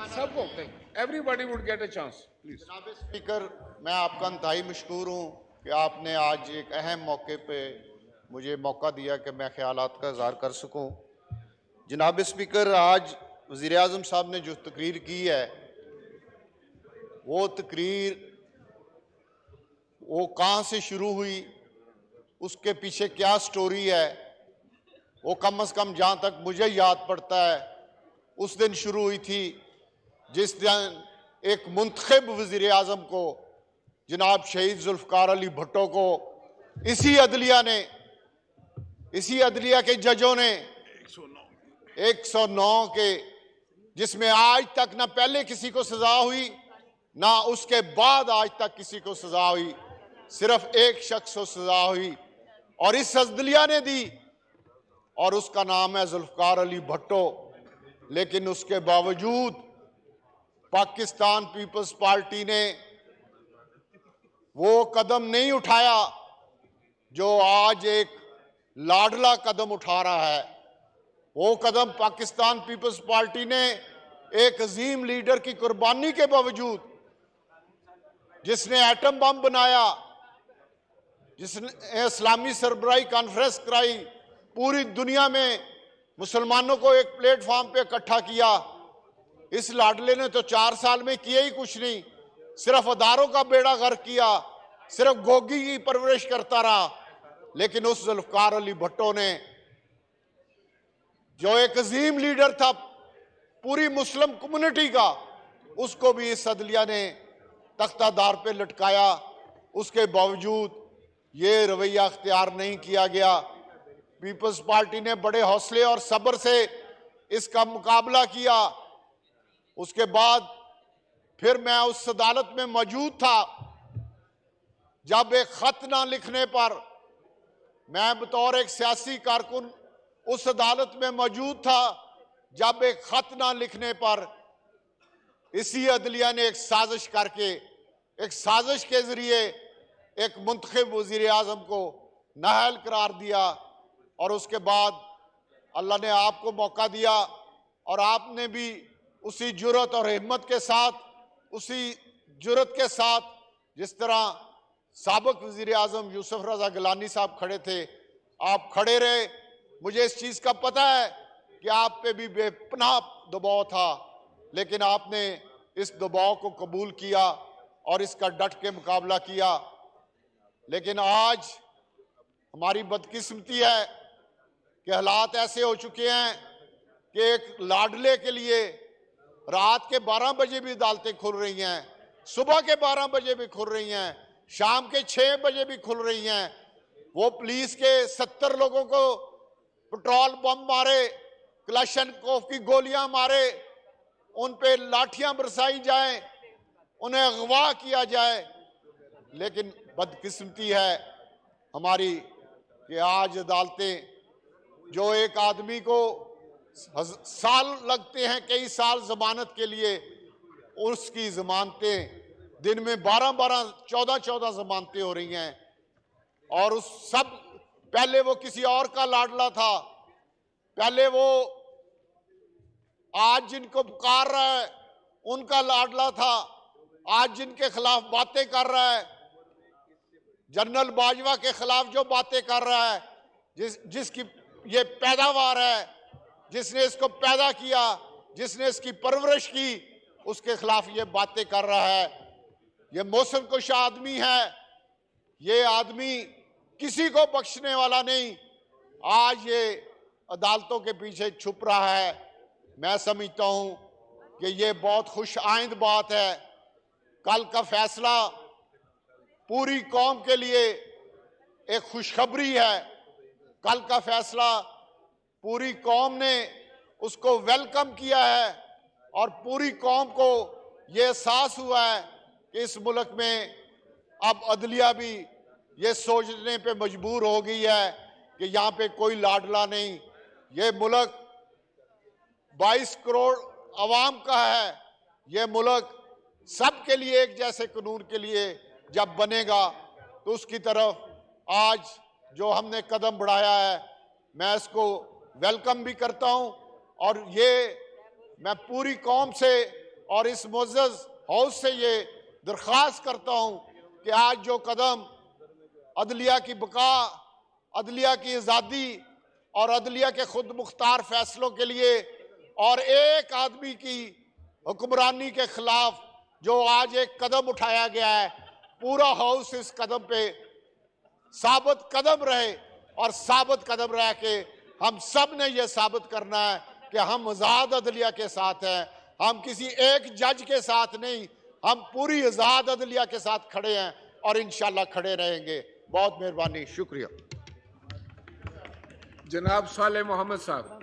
सबको everybody would get a chance, please. जनाब speaker, मैं आपका इंतहाई मशकूर हूँ कि आपने आज एक अहम मौके पे मुझे मौका दिया कि मैं ख्यालात का इज़हार कर सकूँ। जनाब स्पीकर, आज वज़ीर आज़म साहब ने जो तकरीर की है, वो तकरीर वो कहाँ से शुरू हुई, उसके पीछे क्या स्टोरी है, वो कम से कम जहाँ तक मुझे याद पड़ता है उस दिन शुरू हुई थी जिस दिन एक मुंतखब वज़ीर आज़म को, जनाब शहीद जुल्फ़कार अली भुट्टो को इसी अदलिया के जजों ने 109 के, जिसमें आज तक ना पहले किसी को सजा हुई ना उसके बाद आज तक किसी को सजा हुई, सिर्फ एक शख्स को सजा हुई और इस अदलिया ने दी और उसका नाम है जुल्फ़कार अली भुट्टो। लेकिन उसके बावजूद पाकिस्तान पीपल्स पार्टी ने वो कदम नहीं उठाया जो आज एक लाडला कदम उठा रहा है। वो कदम पाकिस्तान पीपल्स पार्टी ने एक अजीम लीडर की कुर्बानी के बावजूद, जिसने एटम बम बनाया, जिसने इस्लामी सरबराही कॉन्फ्रेंस कराई, पूरी दुनिया में मुसलमानों को एक प्लेटफॉर्म पे इकट्ठा किया, इस लाडले ने तो 4 साल में किया ही कुछ नहीं, सिर्फ अदारों का बेड़ा गर्क किया, सिर्फ गोगी की परवरिश करता रहा। लेकिन उस जुल्फ़कार अली भुट्टो ने, जो एक अजीम लीडर था पूरी मुस्लिम कम्युनिटी का, उसको भी इस अदलिया ने तख्तादार पे लटकाया। उसके बावजूद ये रवैया अख्तियार नहीं किया गया। पीपल्स पार्टी ने बड़े हौसले और सब्र से इसका मुकाबला किया। उसके बाद फिर मैं उस अदालत में मौजूद था जब एक खत ना लिखने पर, मैं बतौर एक सियासी कारकुन उस अदालत में मौजूद था जब एक खत ना लिखने पर इसी अदलिया ने एक साजिश करके, एक साजिश के जरिए एक मुंतखब वज़ीर आज़म को नाअहल करार दिया। और उसके बाद अल्लाह ने आपको मौका दिया और आपने भी उसी जुर्रत और हिम्मत के साथ, उसी जुर्रत के साथ जिस तरह साबिक वज़ीर आज़म यूसुफ रज़ा गिलानी साहब खड़े थे, आप खड़े रहे। मुझे इस चीज़ का पता है कि आप पे भी बेपनाह दबाव था, लेकिन आपने इस दबाव को कबूल किया और इसका डट के मुकाबला किया। लेकिन आज हमारी बदकिस्मती है कि हालात ऐसे हो चुके हैं कि एक लाडले के लिए रात के 12 बजे भी अदालतें खुल रही हैं, सुबह के 12 बजे भी खुल रही हैं, शाम के 6 बजे भी खुल रही हैं। वो पुलिस के 70 लोगों को पेट्रोल बम मारे, कलाशनकोफ की गोलियां मारे, उन पे लाठियां बरसाई जाएं, उन्हें अगवा किया जाए। लेकिन बदकिस्मती है हमारी कि आज अदालतें, जो एक आदमी को साल लगते हैं, कई साल जमानत के लिए, उसकी जमानतें दिन में 12-12, 14-14 जमानतें हो रही हैं। और उस सब, पहले वो किसी और का लाडला था, पहले वो आज जिनको पुकार रहा है उनका लाडला था, आज जिनके खिलाफ बातें कर रहा है, जनरल बाजवा के खिलाफ जो बातें कर रहा है, जिसकी ये पैदावार है, जिसने इसको पैदा किया, जिसने इसकी परवरिश की, उसके खिलाफ ये बातें कर रहा है। ये मौसम कुश आदमी है, ये आदमी किसी को बख्शने वाला नहीं। आज ये अदालतों के पीछे छुप रहा है। मैं समझता हूं कि ये बहुत खुश आइंद बात है। कल का फैसला पूरी कौम के लिए एक खुशखबरी है। कल का फैसला पूरी कौम ने उसको वेलकम किया है और पूरी कौम को ये एहसास हुआ है कि इस मुल्क में अब अदलिया भी ये सोचने पे मजबूर हो गई है कि यहाँ पे कोई लाडला नहीं। ये मुल्क 22 करोड़ अवाम का है। ये मुल्क सबके लिए एक जैसे कानून के लिए जब बनेगा तो उसकी तरफ आज जो हमने कदम बढ़ाया है, मैं इसको वेलकम भी करता हूं। और ये मैं पूरी कौम से और इस मुअज़्ज़ज़ हाउस से ये दरख्वास्त करता हूं कि आज जो कदम अदलिया की बका, अदलिया की आज़ादी और अदलिया के खुद मुख्तार फैसलों के लिए और एक आदमी की हुक्मरानी के खिलाफ जो आज एक कदम उठाया गया है, पूरा हाउस इस कदम पे साबित कदम रहे और साबित कदम रह के हम सब ने यह साबित करना है कि हम आज़ाद अदलिया के साथ हैं। हम किसी एक जज के साथ नहीं, हम पूरी आज़ाद अदलिया के साथ खड़े हैं और इंशाल्लाह खड़े रहेंगे। बहुत मेहरबानी, शुक्रिया। जनाब साले मोहम्मद साहब।